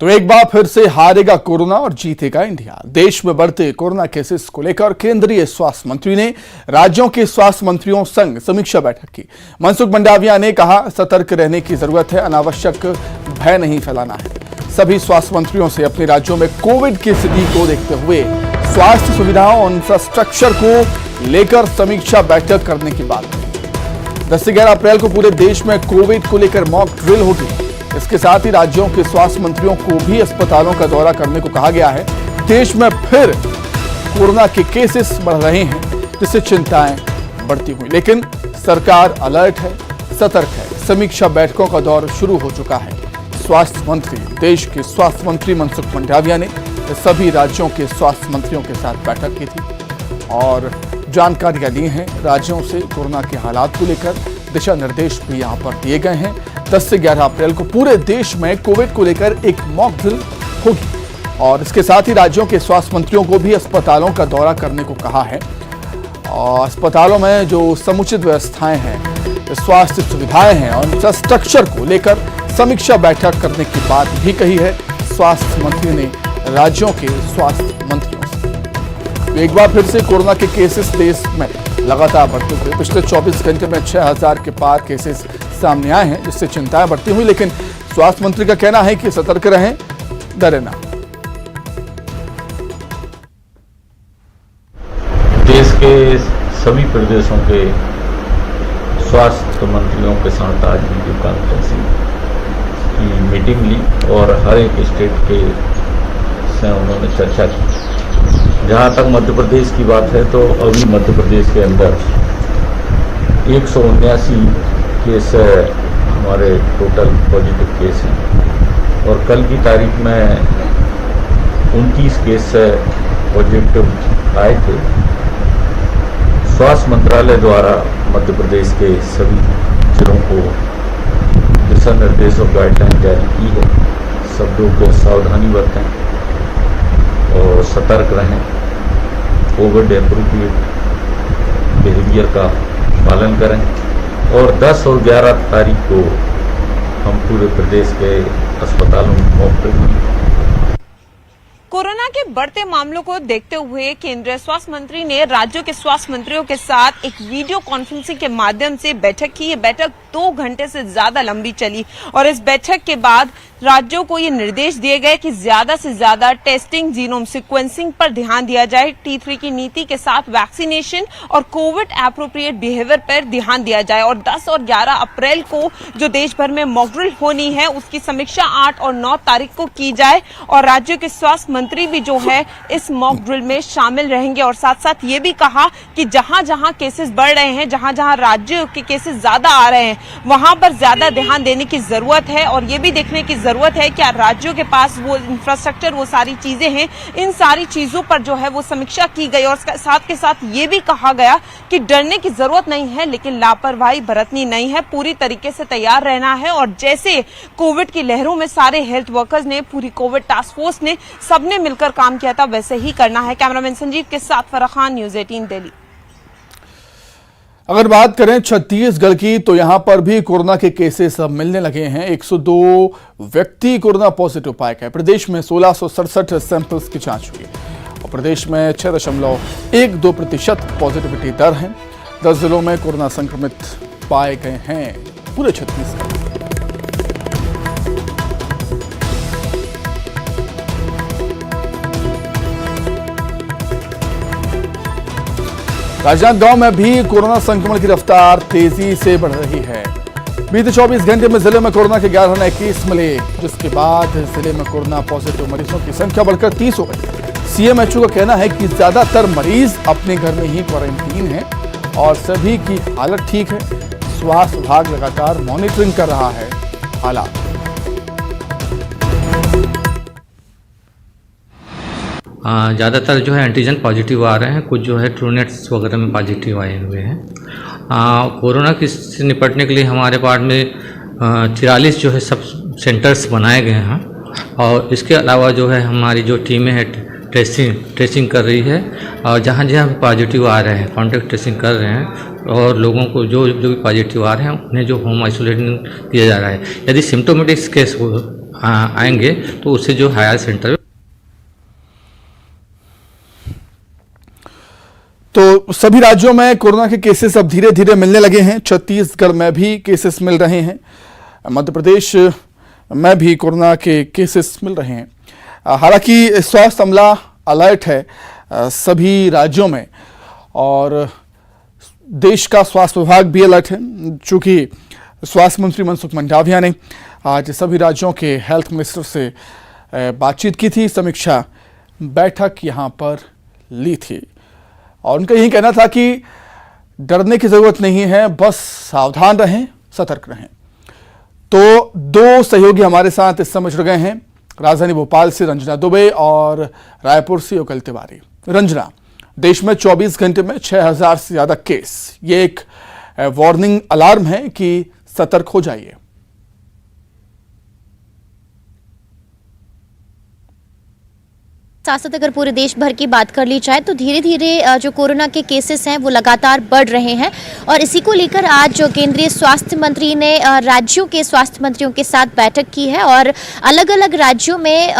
तो एक बार फिर से हारेगा कोरोना और जीतेगा इंडिया। देश में बढ़ते कोरोना केसेस को लेकर केंद्रीय स्वास्थ्य मंत्री ने राज्यों के स्वास्थ्य मंत्रियों संग समीक्षा बैठक की। मनसुख मंडाविया ने कहा, सतर्क रहने की जरूरत है, अनावश्यक भय नहीं फैलाना है। सभी स्वास्थ्य मंत्रियों से अपने राज्यों में कोविड की स्थिति को देखते हुए स्वास्थ्य सुविधाओं और इंफ्रास्ट्रक्चर को लेकर समीक्षा बैठक करने की बात कही। 10 से 11 अप्रैल को पूरे देश में कोविड को लेकर मॉक ड्रिल होगी। इसके साथ ही राज्यों के स्वास्थ्य मंत्रियों को भी अस्पतालों का दौरा करने को कहा गया है। देश में फिर कोरोना के केसेस बढ़ रहे हैं, जिससे चिंताएं बढ़ती हुई, लेकिन सरकार अलर्ट है, सतर्क है। समीक्षा बैठकों का दौर शुरू हो चुका है। स्वास्थ्य मंत्री, देश के स्वास्थ्य मंत्री मनसुख मंडाविया ने सभी राज्यों के स्वास्थ्य मंत्रियों के साथ बैठक की थी और जानकारियां ली हैं राज्यों से। कोरोना के हालात को लेकर दिशा निर्देश भी यहां पर दिए गए हैं। 10 से 11 अप्रैल को पूरे देश में कोविड को लेकर एक मॉक ड्रिल होगी और इसके साथ ही राज्यों के स्वास्थ्य मंत्रियों को भी अस्पतालों का दौरा करने को कहा है और अस्पतालों में जो समुचित व्यवस्थाएं हैं, स्वास्थ्य सुविधाएं हैं और इंफ्रास्ट्रक्चर को लेकर समीक्षा बैठक करने की बात भी कही है स्वास्थ्य मंत्री ने राज्यों के स्वास्थ्य मंत्रियों से। एक बार फिर से कोरोना के केसेस देश में लगातार बढ़ते हुए पिछले 24 घंटे में 6000 के पार केसेस सामने आए हैं, जिससे चिंताएं बढ़ती हुई, लेकिन स्वास्थ्य मंत्री का कहना है कि सतर्क रहें, डरे ना। देश के सभी प्रदेशों के स्वास्थ्य मंत्रियों के साथ आज वीडियो कॉन्फ्रेंसिंग की मीटिंग ली और हर एक स्टेट के से उन्होंने चर्चा की। जहाँ तक मध्य प्रदेश की बात है तो अभी मध्य प्रदेश के अंदर 179 केस हमारे टोटल पॉजिटिव केस हैं और कल की तारीख में 29 केस पॉजिटिव आए थे। स्वास्थ्य मंत्रालय द्वारा मध्य प्रदेश के सभी जिलों को दिशा निर्देश और गाइडलाइन जारी की है। सब लोग सावधानी बरतें और सतर्क रहें, कोविड एप्रोप्रिएट बिहेवियर का पालन करें और 10 और 11 तारीख को हम पूरे प्रदेश के अस्पतालों में मॉक ड्रिल। कोरोना के बढ़ते मामलों को देखते हुए केंद्रीय स्वास्थ्य मंत्री ने राज्यों के स्वास्थ्य मंत्रियों के साथ एक वीडियो कॉन्फ्रेंसिंग के माध्यम से बैठक की। ये बैठक 2 घंटे से ज्यादा लंबी चली और इस बैठक के बाद राज्यों को ये निर्देश दिए गए कि ज्यादा से ज्यादा टेस्टिंग, जीनोम सीक्वेंसिंग पर ध्यान दिया जाए। T3 की नीति के साथ वैक्सीनेशन और कोविड एप्रोप्रिएट बिहेवियर पर ध्यान दिया जाए और 10 और 11 अप्रैल को जो देश भर में मॉक ड्रिल होनी है उसकी समीक्षा 8 और 9 तारीख को की जाए और राज्यों के स्वास्थ्य मंत्री भी जो है इस मॉक ड्रिल में शामिल रहेंगे और साथ साथ ये भी कहा कि जहां जहां केसेस बढ़ रहे हैं, जहां जहां राज्यों के केसेस ज्यादा आ रहे हैं, वहां पर ज्यादा ध्यान देने की जरूरत है और ये भी देखने की जरूरत है कि राज्यों के पास वो इंफ्रास्ट्रक्चर, वो सारी चीजें हैं। इन सारी चीजों पर जो है वो समीक्षा की गई और साथ के साथ ये भी कहा गया कि डरने की जरूरत नहीं है, लेकिन लापरवाही बरतनी नहीं है, पूरी तरीके से तैयार रहना है और जैसे कोविड की लहरों में सारे हेल्थ वर्कर्स ने, पूरी कोविड टास्क फोर्स ने, सबने मिलकर काम किया था, वैसे ही करना है। कैमरामैन संजीव के साथ फराह खान, न्यूज़ 18 दिल्ली। अगर बात करें छत्तीसगढ़ की तो यहां पर भी कोरोना के केसेस अब मिलने लगे हैं। 102 व्यक्ति कोरोना पॉजिटिव पाए गए। प्रदेश में 1667 सैंपल्स की जांच हुई और प्रदेश में 6.12% पॉजिटिविटी दर है। 10 जिलों में कोरोना संक्रमित पाए गए हैं पूरे छत्तीसगढ़। राजनांदगांव में भी कोरोना संक्रमण की रफ्तार तेजी से बढ़ रही है। बीते 24 घंटे में जिले में कोरोना के 11 नए केस मिले, जिसके बाद जिले में कोरोना पॉजिटिव मरीजों की संख्या बढ़कर 30 हो गई। सीएमएचओ का कहना है कि ज्यादातर मरीज अपने घर में ही क्वारंटीन हैं और सभी की हालत ठीक है। स्वास्थ्य विभाग लगातार मॉनिटरिंग कर रहा है हालात। ज़्यादातर जो है एंटीजन पॉजिटिव आ रहे हैं, कुछ जो है ट्रूनेट्स वगैरह में पॉजिटिव आए हुए हैं। कोरोना से निपटने के लिए हमारे पार्ट में 43 जो है सब सेंटर्स बनाए गए हैं और इसके अलावा जो है हमारी जो टीमें हैं ट्रेसिंग कर रही है और जहाँ जहाँ पॉजिटिव आ रहे हैं कॉन्टैक्ट ट्रेसिंग कर रहे हैं और लोगों को जो भी पॉजिटिव आ रहे हैं उन्हें जो होम आइसोलेशन किया जा रहा है। यदि सिम्टोमेटिक केस आएंगे तो उससे जो हायर सेंटर। तो सभी राज्यों में कोरोना के केसेस अब धीरे धीरे मिलने लगे हैं। छत्तीसगढ़ में भी केसेस मिल रहे हैं, मध्य प्रदेश में भी कोरोना के केसेस मिल रहे हैं। हालांकि स्वास्थ्य अमला अलर्ट है सभी राज्यों में और देश का स्वास्थ्य विभाग भी अलर्ट है। चूंकि स्वास्थ्य मंत्री मनसुख मंडाविया ने आज सभी राज्यों के हेल्थ मिनिस्टर से बातचीत की थी, समीक्षा बैठक यहां पर ली थी और उनका यही कहना था कि डरने की जरूरत नहीं है, बस सावधान रहें, सतर्क रहें। तो दो सहयोगी हमारे साथ इस समय जुड़ गए हैं, राजधानी भोपाल से रंजना दुबे और रायपुर से युगल तिवारी। रंजना, देश में 24 घंटे में 6000 से ज्यादा केस, ये एक वार्निंग अलार्म है कि सतर्क हो जाइए। साथ साथ अगर पूरे देश भर की बात कर ली जाए तो धीरे धीरे जो कोरोना के केसेस हैं वो लगातार बढ़ रहे हैं और इसी को लेकर आज जो केंद्रीय स्वास्थ्य मंत्री ने राज्यों के स्वास्थ्य मंत्रियों के साथ बैठक की है और अलग अलग राज्यों में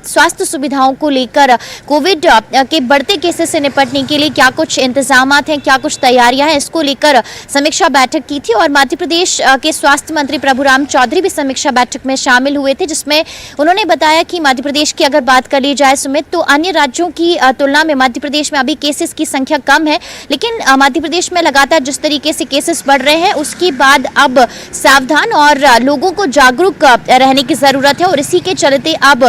स्वास्थ्य सुविधाओं को लेकर कोविड के बढ़ते केसेस से निपटने के लिए क्या कुछ इंतजाम हैं, क्या कुछ तैयारियां हैं, इसको लेकर समीक्षा बैठक की थी। और मध्य प्रदेश के स्वास्थ्य मंत्री प्रभुराम चौधरी भी समीक्षा बैठक में शामिल हुए थे, जिसमें उन्होंने बताया कि मध्य प्रदेश की अगर बात कर ली जाए सुमित, तो अन्य राज्यों की तुलना में मध्य प्रदेश में अभी केसेस की संख्या कम है, लेकिन मध्य प्रदेश में लगातार जिस तरीके से केसेस बढ़ रहे हैं उसके बाद अब सावधान और लोगों को जागरूक रहने की जरूरत है। और इसी के चलते अब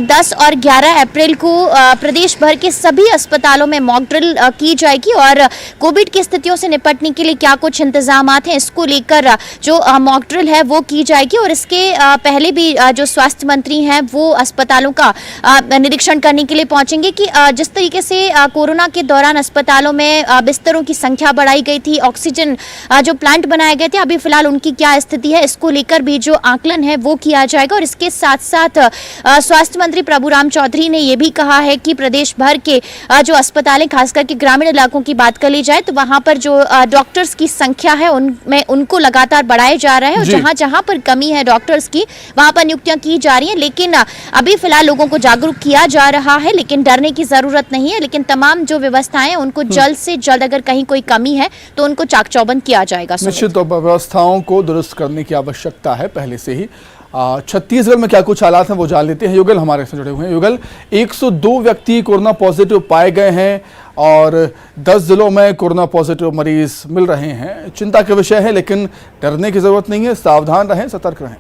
10 और 11 अप्रैल को प्रदेश भर के सभी अस्पतालों में मॉक ड्रिल की जाएगी और कोविड की स्थितियों से निपटने के लिए क्या कुछ इंतजाम हैं इसको लेकर जो मॉक ड्रिल है वो की जाएगी। और इसके पहले भी जो स्वास्थ्य मंत्री हैं वो अस्पतालों का निरीक्षण करने के लिए पहुंचेंगे कि जिस तरीके से कोरोना के दौरान अस्पतालों में बिस्तरों की संख्या बढ़ाई गई थी, ऑक्सीजन जो प्लांट बनाए गए थे, अभी फिलहाल उनकी क्या स्थिति है, इसको लेकर भी जो आकलन है वो किया जाएगा। और इसके साथ साथ स्वास्थ्य मंत्री प्रभुराम चौधरी ने यह भी कहा है कि प्रदेश भर के जो अस्पताल हैं, खासकर के ग्रामीण इलाकों की बात कर ली जाए तो वहां पर जो डॉक्टर्स की संख्या है उनमें उनको लगातार बढ़ाया जा रहा है और जहां जहां पर कमी है डॉक्टर्स की वहां पर नियुक्तियां की जा रही हैं। लेकिन अभी फिलहाल लोगों को जागरूक किया जा रहा है, लेकिन डरने की जरूरत नहीं है। लेकिन तमाम जो व्यवस्थाएं हैं उनको जल्द से जल्द अगर कहीं कोई कमी है तो उनको चाक चौबंद किया जाएगा। निश्चित तौर पर व्यवस्थाओं को दुरुस्त करने की आवश्यकता है पहले से ही। छत्तीसगढ़ में क्या कुछ हालात हैं वो जान लेते हैं। युगल हमारे से जुड़े हुए हैं। युगल, 102 व्यक्ति कोरोना पॉजिटिव पाए गए हैं और 10 जिलों में कोरोना पॉजिटिव मरीज मिल रहे हैं। चिंता का विषय है, लेकिन डरने की जरूरत नहीं है, सावधान रहें, सतर्क रहें।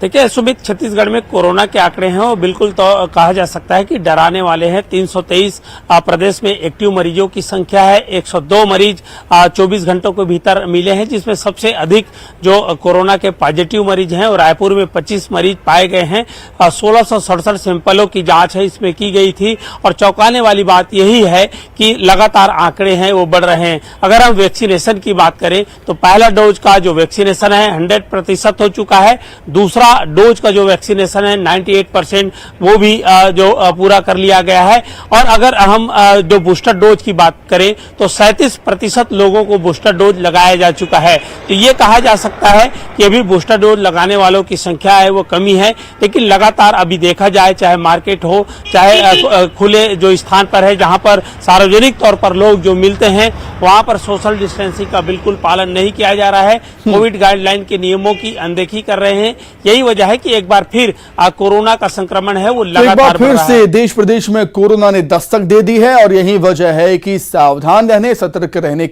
देखिए सुमित, छत्तीसगढ़ में कोरोना के आंकड़े हैं वो बिल्कुल तो कहा जा सकता है कि डराने वाले हैं। 323 प्रदेश में एक्टिव मरीजों की संख्या है। 102 मरीज 24 घंटों के भीतर मिले हैं, जिसमें सबसे अधिक जो कोरोना के पॉजिटिव मरीज हैं और रायपुर में 25 मरीज पाए गए हैं। 1667 सैंपलों की जांच है इसमें की गई थी और चौंकाने वाली बात यही है कि लगातार आंकड़े हैं वो बढ़ रहे हैं। अगर हम वैक्सीनेशन की बात करें तो पहला डोज का जो वैक्सीनेशन है 100% हो चुका है। दूसरा डोज का जो वैक्सीनेशन है 98% वो भी जो पूरा कर लिया गया है। और अगर हम जो बूस्टर डोज की बात करें तो 37% लोगों को बूस्टर डोज लगाया जा चुका है। तो ये कहा जा सकता है कि अभी बूस्टर डोज लगाने वालों की संख्या है वो कमी है, लेकिन लगातार अभी देखा जाए, चाहे मार्केट हो, चाहे खुले जो स्थान पर है जहां पर सार्वजनिक तौर पर लोग जो मिलते हैं वहां पर सोशल डिस्टेंसिंग का बिल्कुल पालन नहीं किया जा रहा है। कोविड गाइडलाइन के नियमों की अनदेखी कर रहे हैं। यही वजह है कि एक बार फिर कोरोना का संक्रमण है वो लगातार फिर से देश प्रदेश में कोरोना ने दस्तक दे दी है और यही वजह है कि सावधान रहने, सतर्क रहने